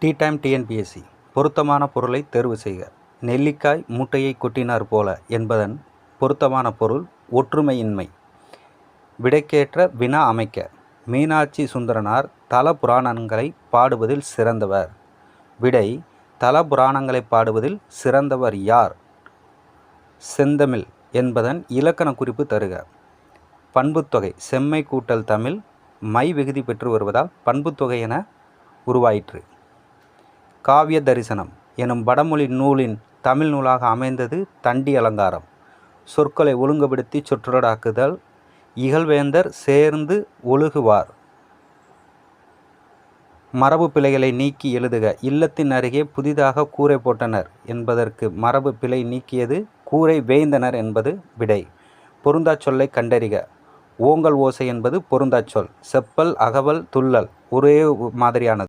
Tea time TNPSC பொருத்தமான பொருளை தேர்வு செய்க. நெல்லிக்காய் மூட்டையை கொட்டினார் போல என்பதன் பொருத்தமான பொருள் ஒற்றுமையின்மை. விடைக்கேற்ற வினா அமைக்க. மீனாட்சி சுந்தரனார் தல புராணங்களை பாடுவதில் சிறந்தவர். விடை: தல புராணங்களை பாடுவதில் சிறந்தவர் யார்? செந்தமிழ் என்பதன் இலக்கண குறிப்பு தருக. பண்புத்தொகை செம்மை கூட்டல் தமிழ் மை விகுதி பெற்று வருவதால் பண்புத்தொகை என உருவாயிற்று. காவிய தரிசனம் எனும் வடமொழி நூலின் தமிழ் நூலாக அமைந்தது தண்டி அலங்காரம். சொற்களை ஒழுங்குபடுத்தி சொற்றொடராக்குதல். இகழ்வேந்தர் சேர்ந்து ஒழுகுவார். மரபு பிழைகளை நீக்கி எழுதுக. இல்லத்தின் அருகே புதிதாக கூரை போட்டனர் என்பதற்கு மரபு பிழை நீக்கியது கூரை வேய்ந்தனர் என்பது விடை. பொருந்தாச் சொல்லை கண்டறிக. ஓங்கல் ஓசை என்பது பொருந்தாச் சொல். செப்பல், அகவல், துள்ளல் ஒரே மாதிரியானது.